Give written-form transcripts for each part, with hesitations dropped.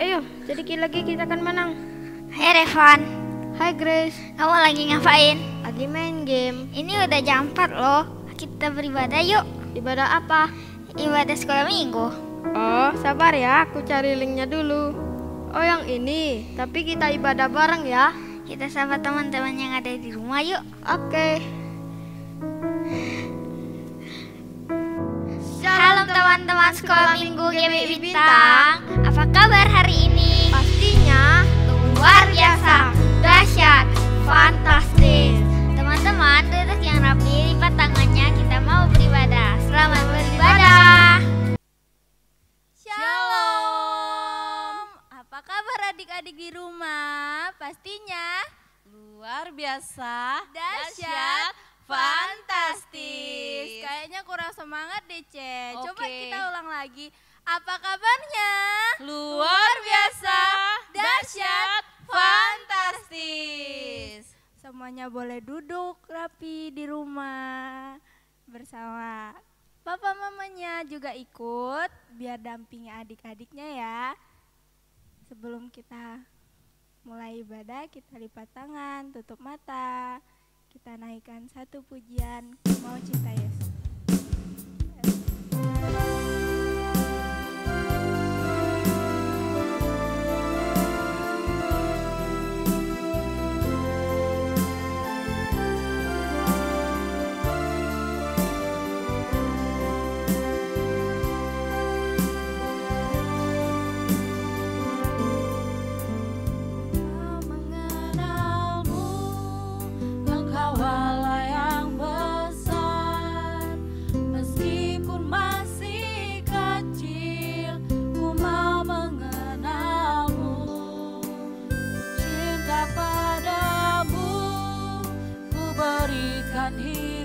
Ayo, sedikit lagi kita akan menang. Hai Revan. Hai Grace. Kamu lagi ngapain? Lagi main game. Ini udah jam 4 loh. Kita beribadah yuk. Ibadah apa? Ibadah sekolah minggu. Oh, sabar ya, aku cari linknya dulu. Oh, yang ini. Tapi kita ibadah bareng ya. Kita sama teman-teman yang ada di rumah yuk. Oke. Salam teman-teman sekolah minggu GBI Bintang. Apa kabar hari ini? Pastinya Luar biasa, dahsyat, fantastis. Teman-teman duduk yang rapi, lipat tangannya, kita mau beribadah. Selamat beribadah. Shalom. Apa kabar adik-adik di rumah? Pastinya luar biasa, dahsyat, fantastis. Kayaknya kurang semangat deh, Ce. Coba kita ulang lagi. Apa kabarnya? Luar biasa, dahsyat, fantastis. Semuanya boleh duduk rapi di rumah bersama papa mamanya juga ikut biar dampingi adik-adiknya ya. Sebelum kita mulai ibadah, kita lipat tangan, tutup mata. Kita naikkan satu pujian, Mau Cinta Yesus. Jesus.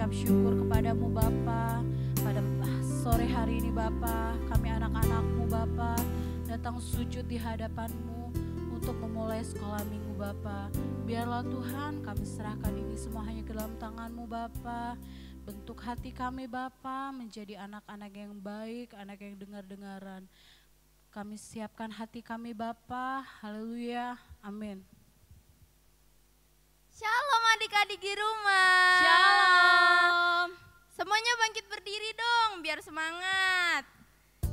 mengucap syukur kepadamu Bapa. Pada sore hari ini Bapa, kami anak-anakmu Bapa datang sujud di hadapanmu untuk memulai sekolah minggu Bapa. Biarlah Tuhan kami serahkan ini semua hanya ke dalam tanganmu Bapa. Bentuk hati kami Bapa menjadi anak-anak yang baik, anak yang dengar-dengaran. Kami siapkan hati kami Bapa. Haleluya. Amin. Shalom adik-adik di rumah. Shalom. Semuanya bangkit berdiri dong biar semangat.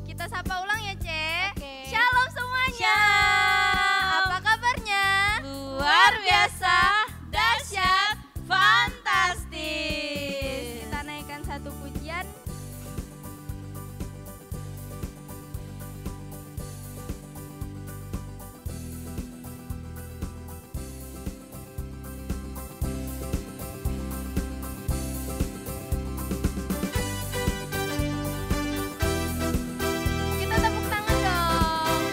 Kita sapa ulang ya, Cek. Oke. Shalom semuanya. Shalom. Apa kabarnya? Luar biasa, dahsyat, fantastis. Kita naikkan satu pujian. Kita tepuk tangan dong.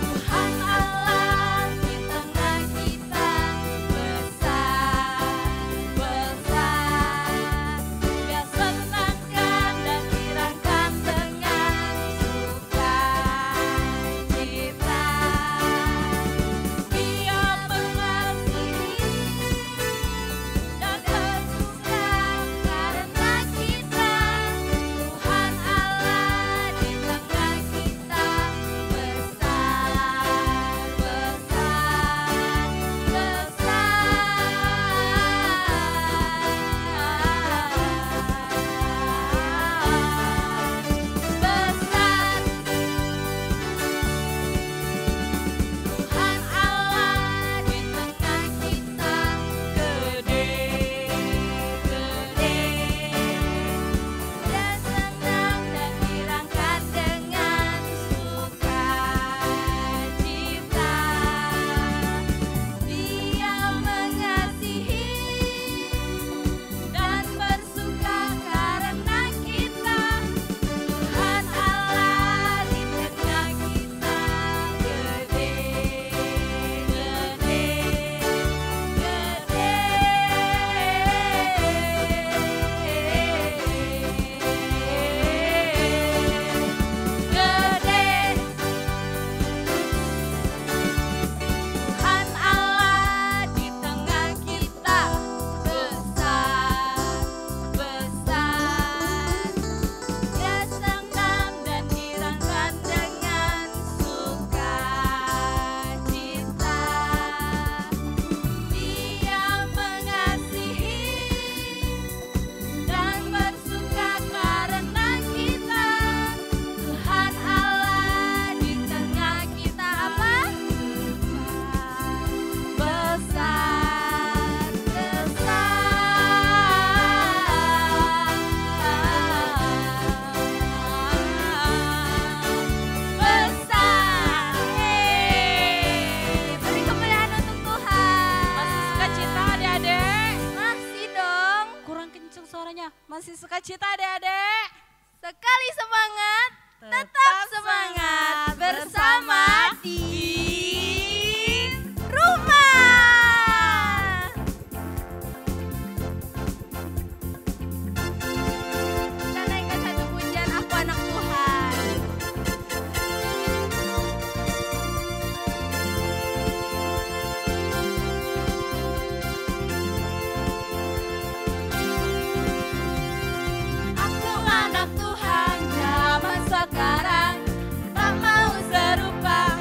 Tuhan Allah di tengah kita besar, besar. Dia senangkan dan girangkan dengan sukacita. Dia mengasihi dan bersuka karena kita. Tuhan Allah di tengah kita besar, besar, Tuhan Allah di tengah kita gede, Dia senang dan girangkan dengan sukacita. Dia mengasihi dan bersuka karena kita. Tuhan Allah di tengah kita gede. Tuhan Allah di tengah kita besar, besar. Dia senang dan girangkan dengan sukacita. Dia mengasihi dan bersuka karena kita. Tuhan Allah di tengah kita apa? Besar, besar. Beri kemuliaan untuk Tuhan. Masih sukacita adik-adik? Masih dong. Kurang kenceng suaranya. Masih sukacita adik-adik? Sekali semangat, tetap semangat bersama di rumah. Kita naikkan satu pujian Aku Anak Tuhan. Aku anak Tuhan zaman sekarang, tak mau serupa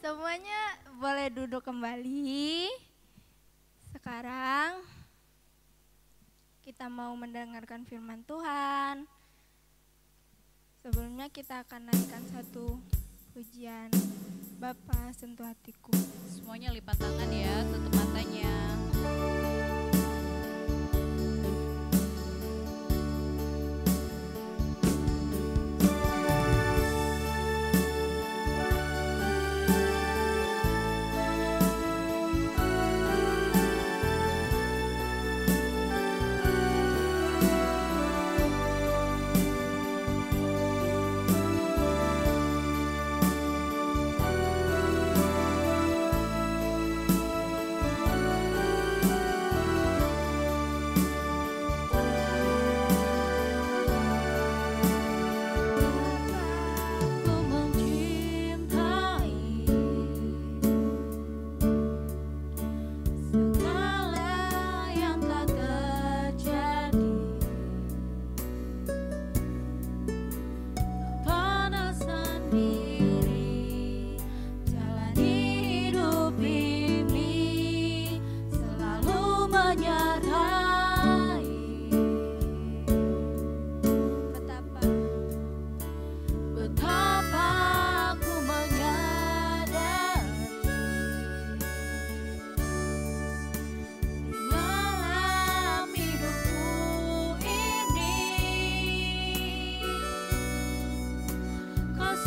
Semuanya boleh duduk kembali. Sekarang kita mau mendengarkan firman Tuhan. Sebelumnya kita akan naikkan satu pujian. Bapa sentuh hatiku. Semuanya lipat tangan ya, tutup matanya.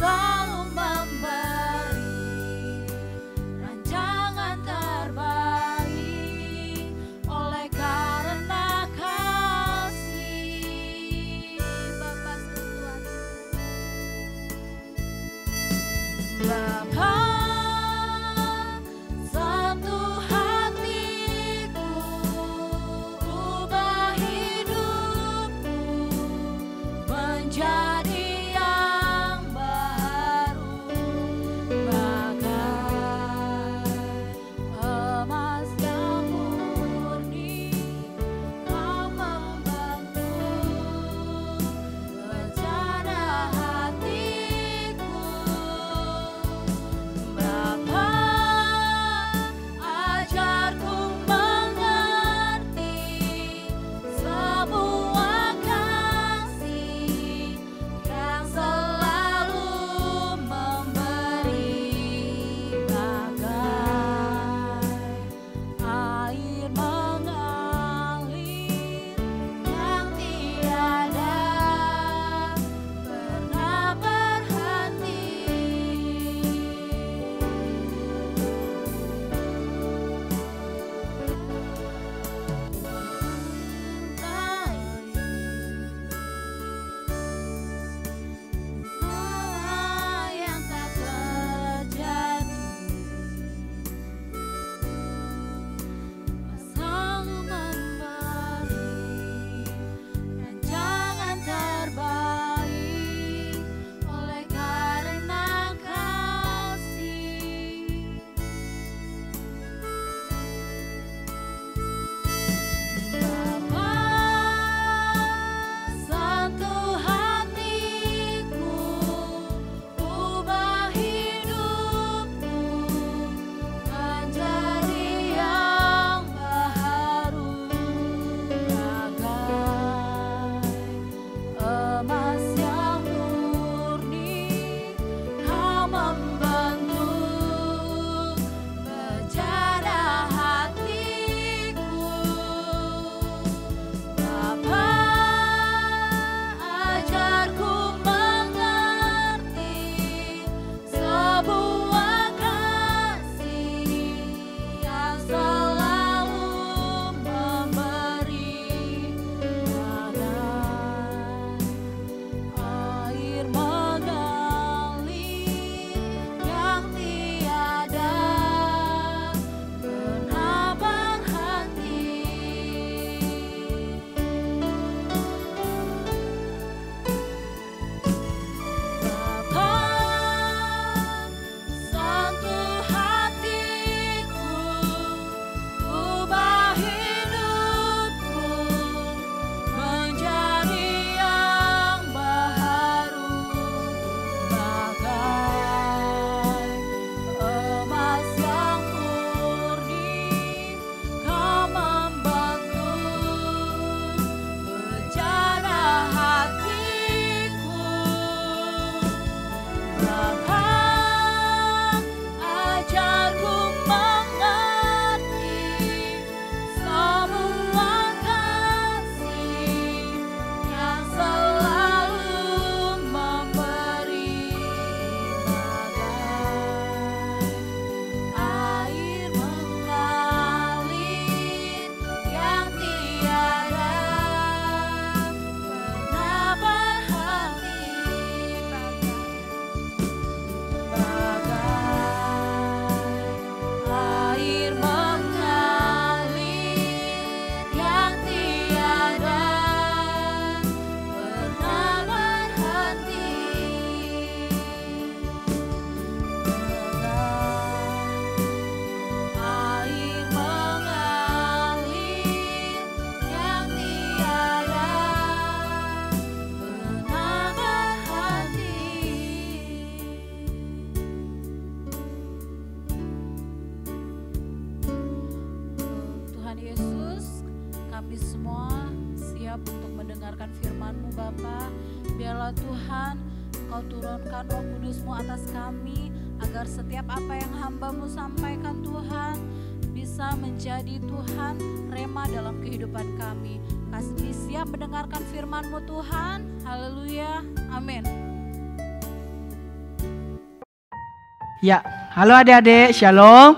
Selalu Tuhan, Engkau turunkan Roh Kudus-Mu atas kami, agar setiap apa yang hamba-Mu sampaikan Tuhan, bisa menjadi Tuhan rema dalam kehidupan kami. Kami siap mendengarkan firman-Mu Tuhan. Haleluya, amin. Ya, halo adik-adik, shalom.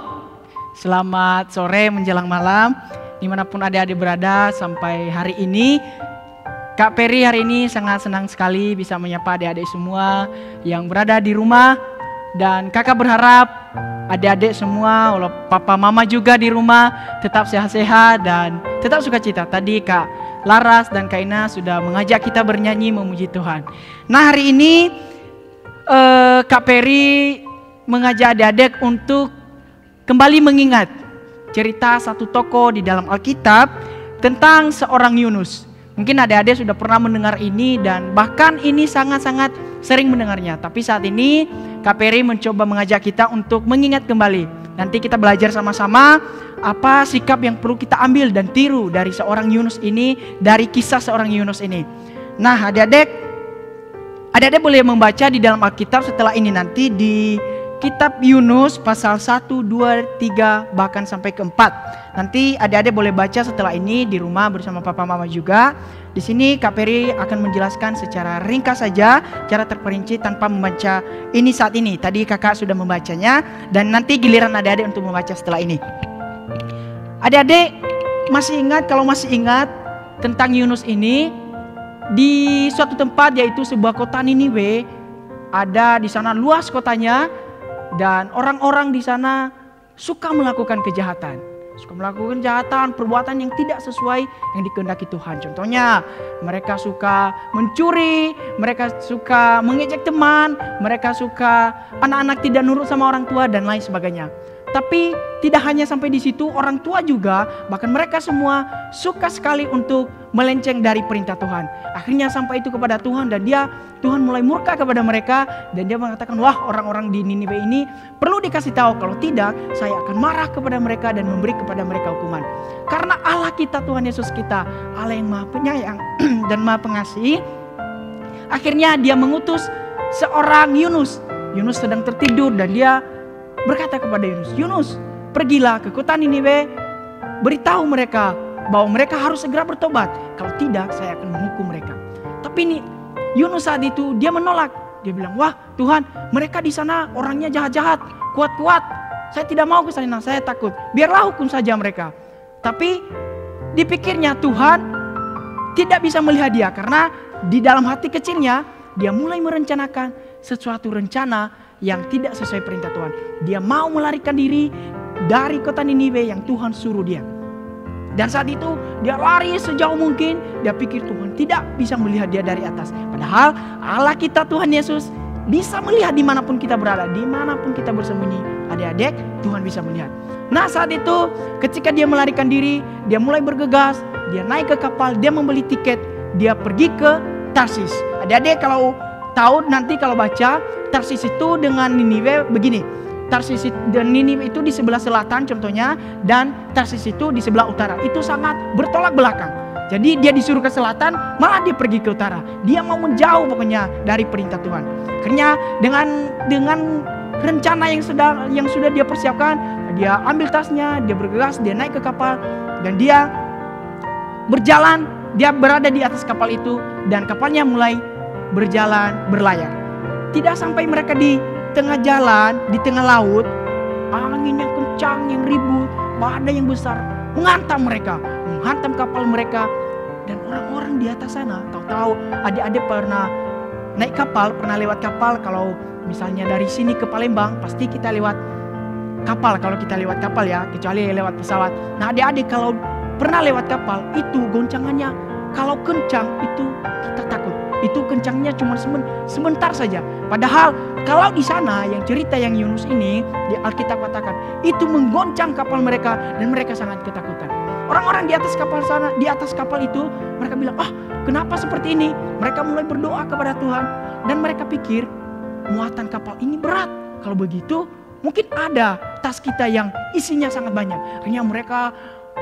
Selamat sore menjelang malam, dimanapun adik-adik berada sampai hari ini. Kak Peri hari ini sangat senang sekali bisa menyapa adik-adik semua yang berada di rumah. Dan kakak berharap adik-adik semua, papa mama juga di rumah tetap sehat-sehat dan tetap sukacita. Tadi Kak Laras dan Kak Ina sudah mengajak kita bernyanyi memuji Tuhan. Nah hari ini Kak Peri mengajak adik-adik untuk kembali mengingat cerita satu tokoh di dalam Alkitab tentang seorang Yunus. Mungkin adik-adik sudah pernah mendengar ini dan bahkan ini sangat-sangat sering mendengarnya. Tapi saat ini Kak Peri mencoba mengajak kita untuk mengingat kembali. Nanti kita belajar sama-sama apa sikap yang perlu kita ambil dan tiru dari seorang Yunus ini, dari kisah seorang Yunus ini. Nah adik-adik boleh membaca di dalam Alkitab setelah ini nanti di Kitab Yunus pasal 1, 2, 3 bahkan sampai ke 4. Nanti adik-adik boleh baca setelah ini di rumah bersama papa mama juga. Di sini Kak Peri akan menjelaskan secara ringkas saja, cara terperinci tanpa membaca ini saat ini. Tadi kakak sudah membacanya dan nanti giliran adik-adik untuk membaca setelah ini. Adik-adik masih ingat, kalau masih ingat tentang Yunus ini, di suatu tempat yaitu sebuah kota Niniwe, ada di sana luas kotanya. Dan orang-orang di sana suka melakukan kejahatan. Suka melakukan kejahatan, perbuatan yang tidak sesuai yang dikehendaki Tuhan. Contohnya, mereka suka mencuri, mereka suka mengejek teman, mereka suka anak-anak tidak nurut sama orang tua dan lain sebagainya. Tapi tidak hanya sampai di situ, orang tua juga, bahkan mereka semua suka sekali untuk melenceng dari perintah Tuhan. Akhirnya sampai itu kepada Tuhan dan Tuhan mulai murka kepada mereka dan dia mengatakan, wah orang-orang di Niniwe ini perlu dikasih tahu, kalau tidak saya akan marah kepada mereka dan memberi kepada mereka hukuman. Karena Allah kita, Tuhan Yesus kita, Allah yang maha penyayang dan maha pengasih, akhirnya dia mengutus seorang Yunus. Yunus sedang tertidur dan dia berkata kepada Yunus, Yunus pergilah ke kota Niniwe, beritahu mereka bahwa mereka harus segera bertobat, kalau tidak saya akan menghukum mereka. Tapi ini Yunus saat itu dia menolak. Dia bilang, wah Tuhan, mereka di sana orangnya jahat-jahat, kuat-kuat, saya tidak mau ke sana, saya takut, biarlah hukum saja mereka. Tapi dipikirnya Tuhan tidak bisa melihat dia, karena di dalam hati kecilnya dia mulai merencanakan sesuatu rencana yang tidak sesuai perintah Tuhan. Dia mau melarikan diri dari kota Niniwe yang Tuhan suruh dia. Dan saat itu dia lari sejauh mungkin. Dia pikir Tuhan tidak bisa melihat dia dari atas. Padahal Allah kita, Tuhan Yesus, bisa melihat dimanapun kita berada, dimanapun kita bersembunyi. Adik-adik, Tuhan bisa melihat. Nah saat itu ketika dia melarikan diri, dia mulai bergegas. Dia naik ke kapal, dia membeli tiket, dia pergi ke Tarsis. Adik-adik kalau tahu nanti kalau baca, Tarsis itu dengan Niniwe begini. Tarsis dan Niniwe itu di sebelah selatan contohnya, dan Tarsis itu di sebelah utara. Itu sangat bertolak belakang. Jadi dia disuruh ke selatan, malah dia pergi ke utara. Dia mau menjauh pokoknya dari perintah Tuhan. Akhirnya dengan rencana yang sudah dia persiapkan, dia ambil tasnya, dia bergegas, dia naik ke kapal dan dia berjalan. Dia berada di atas kapal itu dan kapalnya mulai berjalan berlayar. Tidak sampai mereka di tengah jalan, di tengah laut, angin yang kencang, yang ribut, badai yang besar menghantam mereka, menghantam kapal mereka. Dan orang-orang di atas sana, tahu-tahu adik-adik pernah naik kapal, pernah lewat kapal. Kalau misalnya dari sini ke Palembang, pasti kita lewat kapal. Kalau kita lewat kapal ya, kecuali lewat pesawat. Nah adik-adik kalau pernah lewat kapal, itu goncangannya kalau kencang itu kita takut. Itu kencangnya cuma sebentar saja. Padahal kalau di sana yang cerita yang Yunus ini di Alkitab katakan itu menggoncang kapal mereka dan mereka sangat ketakutan. Orang-orang di atas kapal sana, di atas kapal itu mereka bilang, kenapa seperti ini? Mereka mulai berdoa kepada Tuhan dan mereka pikir muatan kapal ini berat. Kalau begitu mungkin ada tas kita yang isinya sangat banyak. Akhirnya mereka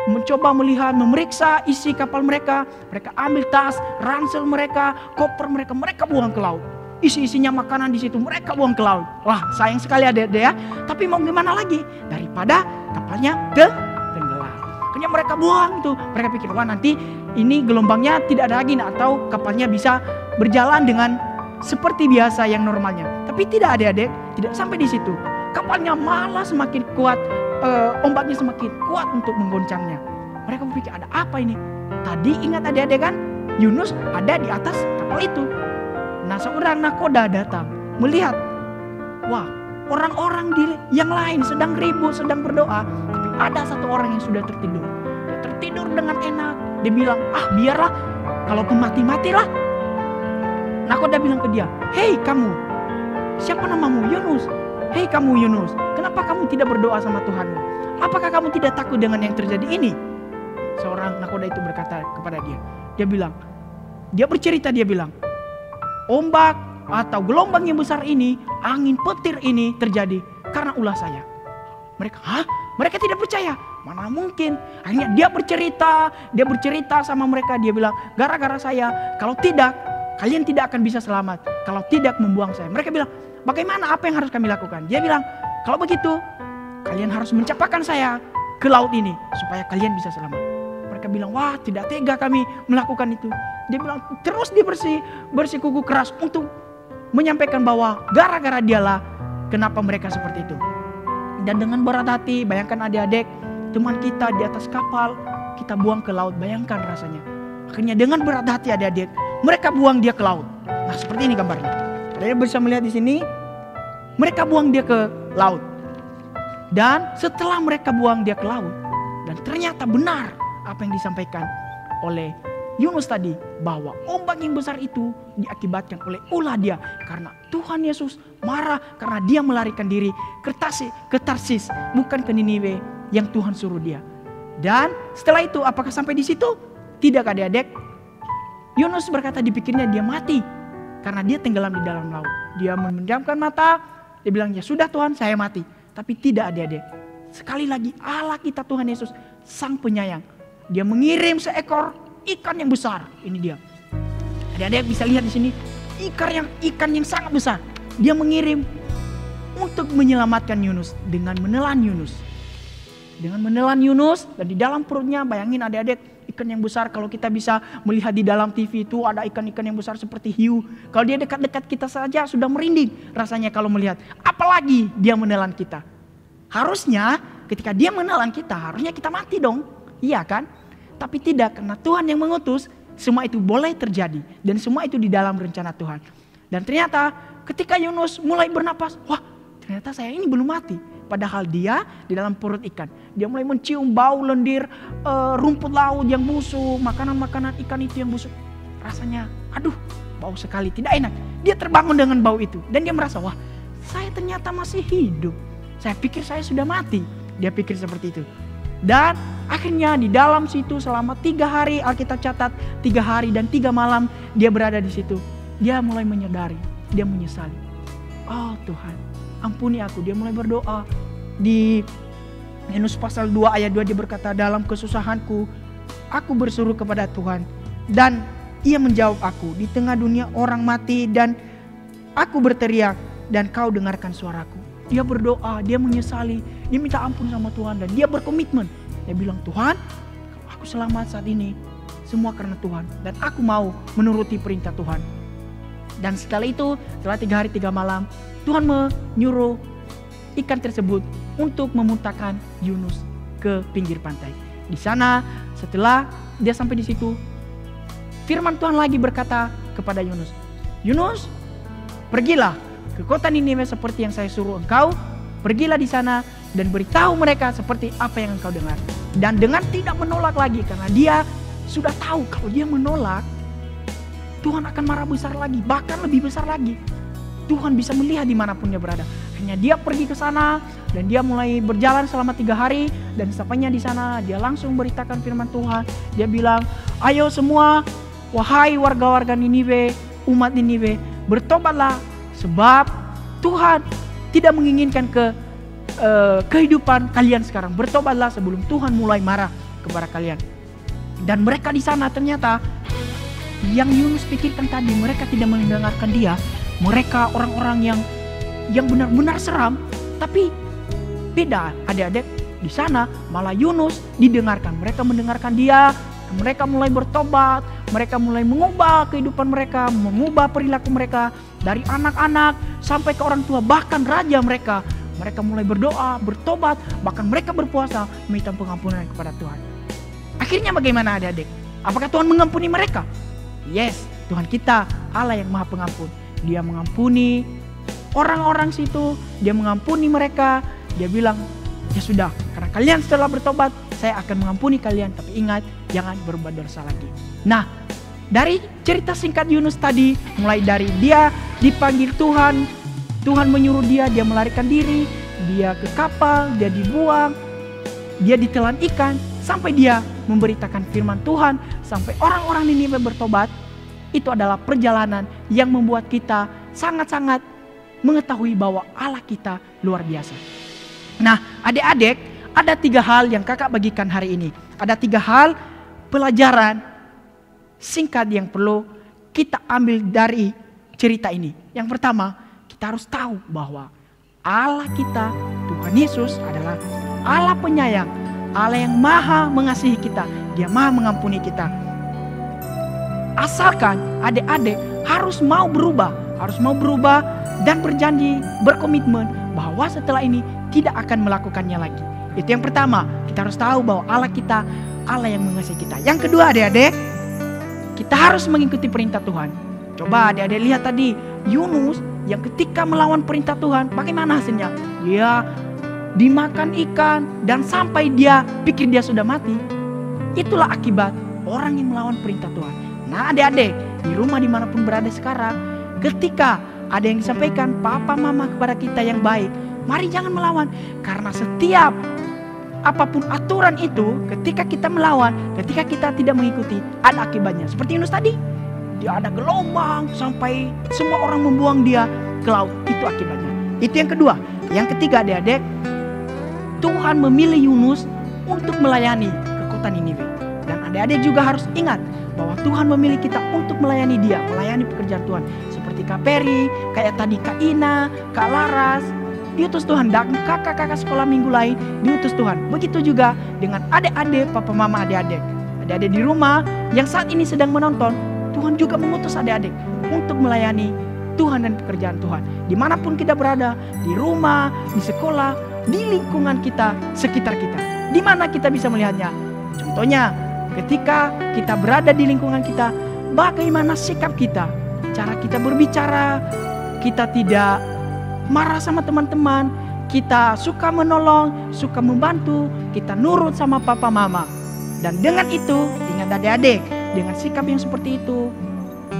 mencoba melihat, memeriksa isi kapal mereka. Mereka ambil tas, ransel mereka, koper mereka, mereka buang ke laut. Isi-isinya makanan di situ, mereka buang ke laut. Wah, sayang sekali adik-adik ya. Tapi mau gimana lagi? Daripada kapalnya tenggelam. Akhirnya mereka buang tuh. Mereka pikir, wah nanti ini gelombangnya tidak ada lagi, atau kapalnya bisa berjalan dengan seperti biasa yang normalnya. Tapi tidak, adik-adik, tidak sampai di situ. Kapalnya malah semakin kuat, ombaknya semakin kuat untuk menggoncangnya. Mereka berpikir, ada apa ini? Tadi ingat adik-adik kan, Yunus ada di atas kapal itu. Nah, seorang nakoda datang melihat, wah, orang-orang yang lain sedang ribut, sedang berdoa, tapi ada satu orang yang sudah tertidur. Dia tertidur dengan enak. Dia bilang, biarlah, kalau aku mati-matilah. Nakoda bilang ke dia, hei kamu, siapa namamu? Yunus. Hei kamu Yunus, kenapa kamu tidak berdoa sama Tuhanmu? Apakah kamu tidak takut dengan yang terjadi ini? Seorang nakoda itu berkata kepada dia. Dia bercerita, dia bilang, ombak atau gelombang yang besar ini, angin petir ini terjadi karena ulah saya. Mereka tidak percaya. Mana mungkin? Akhirnya dia bercerita sama mereka. Dia bilang, gara-gara saya, kalau tidak, kalian tidak akan bisa selamat. Kalau tidak membuang saya. Mereka bilang, bagaimana, apa yang harus kami lakukan? Dia bilang, kalau begitu kalian harus mencapakan saya ke laut ini supaya kalian bisa selamat. Mereka bilang, wah tidak tega kami melakukan itu. Dia bilang, terus dia bersikuku keras untuk menyampaikan bahwa gara-gara dialah kenapa mereka seperti itu. Dan dengan berat hati, bayangkan adik-adik, teman kita di atas kapal, kita buang ke laut, bayangkan rasanya. Akhirnya dengan berat hati adik-adik, mereka buang dia ke laut. Nah, seperti ini gambarnya. Kalian bisa melihat di sini, mereka buang dia ke laut. Dan setelah mereka buang dia ke laut, dan ternyata benar apa yang disampaikan oleh Yunus tadi, bahwa ombak yang besar itu diakibatkan oleh ulah dia, karena Tuhan Yesus marah karena dia melarikan diri ke Tarsis, bukan ke Niniwe yang Tuhan suruh dia. Dan setelah itu, apakah sampai di situ? Tidak, adik-adik. Yunus berkata di pikirnya dia mati karena dia tenggelam di dalam laut. Dia memejamkan mata, dia bilang, ya sudah Tuhan, saya mati. Tapi tidak, adik-adik. Sekali lagi Allah kita Tuhan Yesus sang penyayang. Dia mengirim seekor ikan yang besar. Ini dia. Adik-adik bisa lihat di sini, ikan yang sangat besar. Dia mengirim untuk menyelamatkan Yunus dengan menelan Yunus. Dan di dalam perutnya, bayangin adik-adik, ikan yang besar. Kalau kita bisa melihat di dalam TV itu ada ikan-ikan yang besar seperti hiu. Kalau dia dekat-dekat kita saja sudah merinding rasanya kalau melihat. Apalagi dia menelan kita. Harusnya ketika dia menelan kita, harusnya kita mati dong. Iya kan? Tapi tidak, karena Tuhan yang mengutus, semua itu boleh terjadi. Dan semua itu di dalam rencana Tuhan. Dan ternyata ketika Yunus mulai bernapas, wah ternyata saya ini belum mati. Padahal dia di dalam perut ikan. Dia mulai mencium bau lendir, rumput laut yang busuk, makanan-makanan ikan itu yang busuk. Rasanya, aduh, bau sekali, tidak enak. Dia terbangun dengan bau itu. Dan dia merasa, wah saya ternyata masih hidup. Saya pikir saya sudah mati. Dia pikir seperti itu. Dan akhirnya di dalam situ selama 3 hari, Alkitab catat 3 hari dan 3 malam dia berada di situ. Dia mulai menyadari, dia menyesali. Oh Tuhan, ampuni aku. Dia mulai berdoa. Di Yunus pasal 2 ayat 2 dia berkata, dalam kesusahanku aku berseru kepada Tuhan dan ia menjawab aku. Di tengah dunia orang mati dan aku berteriak dan kau dengarkan suaraku. Dia berdoa, dia menyesali, dia minta ampun sama Tuhan dan dia berkomitmen. Dia bilang, Tuhan, kalau aku selamat saat ini semua karena Tuhan dan aku mau menuruti perintah Tuhan. Dan setelah itu, setelah 3 hari 3 malam, Tuhan menyuruh ikan tersebut untuk memuntahkan Yunus ke pinggir pantai. Di sana, setelah dia sampai di situ, firman Tuhan lagi berkata kepada Yunus, Yunus, pergilah ke kota Niniwe seperti yang saya suruh engkau. Pergilah di sana dan beritahu mereka seperti apa yang engkau dengar. Dan dengan tidak menolak lagi, karena dia sudah tahu kalau dia menolak, Tuhan akan marah besar lagi, bahkan lebih besar lagi. Tuhan bisa melihat dimanapun dia berada. Akhirnya dia pergi ke sana dan dia mulai berjalan selama 3 hari. Dan sampainya di sana dia langsung beritakan firman Tuhan. Dia bilang, ayo semua, wahai warga-warga Niniwe, umat Niniwe, bertobatlah. Sebab Tuhan tidak menginginkan kehidupan kalian sekarang. Bertobatlah sebelum Tuhan mulai marah kepada kalian. Dan mereka di sana ternyata yang Yunus pikirkan tadi, mereka tidak mendengarkan dia. Mereka orang-orang yang benar-benar seram. Tapi beda adik-adik, di sana malah Yunus didengarkan. Mereka mendengarkan dia, mereka mulai bertobat, mereka mulai mengubah kehidupan mereka, mengubah perilaku mereka. Dari anak-anak sampai ke orang tua, bahkan raja mereka. Mereka mulai berdoa, bertobat, bahkan mereka berpuasa meminta pengampunan kepada Tuhan. Akhirnya bagaimana adik-adik? Apakah Tuhan mengampuni mereka? Yes, Tuhan kita Allah yang Maha Pengampun. Dia mengampuni orang-orang situ, dia mengampuni mereka. Dia bilang, ya sudah, karena kalian setelah bertobat, saya akan mengampuni kalian. Tapi ingat, jangan berbuat dosa lagi. Nah, dari cerita singkat Yunus tadi, mulai dari dia dipanggil Tuhan, Tuhan menyuruh dia melarikan diri, dia ke kapal, dia dibuang, dia ditelan ikan, sampai dia memberitakan firman Tuhan, sampai orang-orang Niniwe bertobat. Itu adalah perjalanan yang membuat kita sangat-sangat mengetahui bahwa Allah kita luar biasa. Nah, adik-adik, ada 3 hal yang kakak bagikan hari ini. Ada 3 hal pelajaran singkat yang perlu kita ambil dari cerita ini. Yang pertama, kita harus tahu bahwa Allah kita, Tuhan Yesus adalah Allah penyayang, Allah yang maha mengasihi kita, dia maha mengampuni kita. Asalkan adik-adik harus mau berubah dan berjanji, berkomitmen bahwa setelah ini tidak akan melakukannya lagi. Itu yang pertama, kita harus tahu bahwa Allah kita, Allah yang mengasihi kita. Yang kedua adik-adik, kita harus mengikuti perintah Tuhan. Coba adik-adik lihat tadi, Yunus yang ketika melawan perintah Tuhan, bagaimana hasilnya? Dia dimakan ikan dan sampai dia pikir dia sudah mati. Itulah akibat orang yang melawan perintah Tuhan. Nah adik-adik, di rumah dimanapun berada sekarang, ketika ada yang disampaikan papa mama kepada kita yang baik, mari jangan melawan. Karena setiap apapun aturan itu, ketika kita melawan, ketika kita tidak mengikuti, ada akibatnya. Seperti Yunus tadi, dia ada gelombang sampai semua orang membuang dia ke laut. Itu akibatnya. Itu yang kedua. Yang ketiga adik-adik, Tuhan memilih Yunus untuk melayani ke kota Niniwe. Dan adik-adik juga harus ingat bahwa Tuhan memilih kita untuk melayani dia, melayani pekerjaan Tuhan. Seperti Kak Peri, kayak tadi Kak Ina, Kak Laras, diutus Tuhan. Dan kakak-kakak sekolah minggu lain diutus Tuhan. Begitu juga dengan adik-adik, papa mama adik-adik. Adik-adik di rumah yang saat ini sedang menonton, Tuhan juga mengutus adik-adik untuk melayani Tuhan dan pekerjaan Tuhan. Dimanapun kita berada, di rumah, di sekolah, di lingkungan kita, sekitar kita. Di mana kita bisa melihatnya? Contohnya, ketika kita berada di lingkungan kita, bagaimana sikap kita, cara kita berbicara, kita tidak marah sama teman-teman, kita suka menolong, suka membantu, kita nurut sama papa mama. Dan dengan itu, ingat adik-adik, dengan sikap yang seperti itu,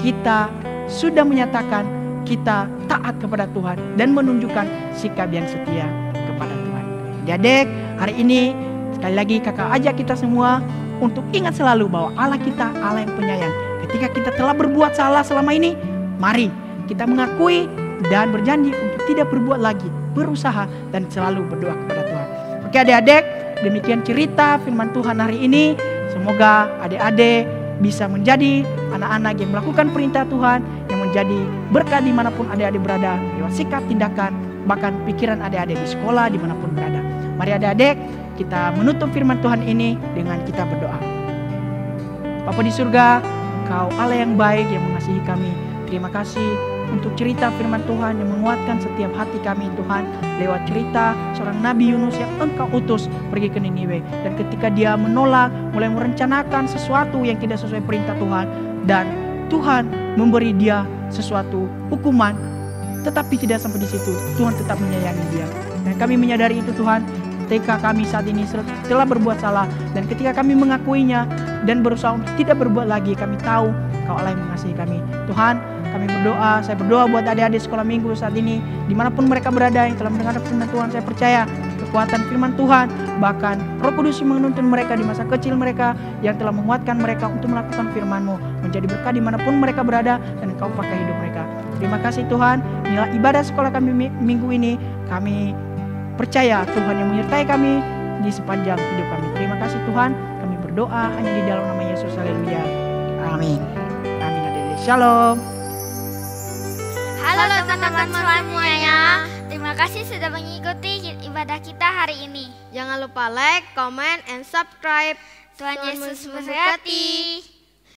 kita sudah menyatakan kita taat kepada Tuhan dan menunjukkan sikap yang setia kepada Tuhan. Adik-adik, hari ini sekali lagi kakak ajak kita semua untuk ingat selalu bahwa Allah kita Allah yang penyayang. Ketika kita telah berbuat salah selama ini, mari kita mengakui dan berjanji untuk tidak berbuat lagi, berusaha dan selalu berdoa kepada Tuhan. Oke adik-adik, demikian cerita firman Tuhan hari ini. Semoga adik-adik bisa menjadi anak-anak yang melakukan perintah Tuhan, yang menjadi berkat dimanapun adik-adik berada, lewat sikap, tindakan, bahkan pikiran adik-adik di sekolah dimanapun berada. Mari adik-adik, kita menutup firman Tuhan ini dengan kita berdoa. Bapa di surga, Engkau Allah yang baik yang mengasihi kami. Terima kasih untuk cerita firman Tuhan yang menguatkan setiap hati kami Tuhan. Lewat cerita seorang Nabi Yunus yang Engkau utus pergi ke Niniwe. Dan ketika dia menolak, mulai merencanakan sesuatu yang tidak sesuai perintah Tuhan. Dan Tuhan memberi dia sesuatu hukuman. Tetapi tidak sampai di situ, Tuhan tetap menyayangi dia. Dan kami menyadari itu Tuhan, ketika kami saat ini telah berbuat salah, dan ketika kami mengakuinya dan berusaha untuk tidak berbuat lagi, kami tahu Kau Allah yang mengasihi kami. Tuhan, kami berdoa, saya berdoa buat adik-adik sekolah minggu saat ini, dimanapun mereka berada yang telah mendengar firman Tuhan. Saya percaya kekuatan firman Tuhan, bahkan Roh Kudus yang menuntun mereka di masa kecil mereka, yang telah menguatkan mereka untuk melakukan firman-Mu, menjadi berkat dimanapun mereka berada, dan Engkau pakai hidup mereka. Terima kasih Tuhan, inilah ibadah sekolah kami minggu ini. Kami percaya Tuhan yang menyertai kami di sepanjang hidup kami. Terima kasih Tuhan, kami berdoa berdoa hanya di dalam nama Yesus. Haleluya. Amin. Amin adik-adik. Shalom. Halo teman-teman semuanya. Terima kasih sudah mengikuti ibadah kita hari ini. Jangan lupa like, comment, and subscribe. Tuhan Yesus memberkati.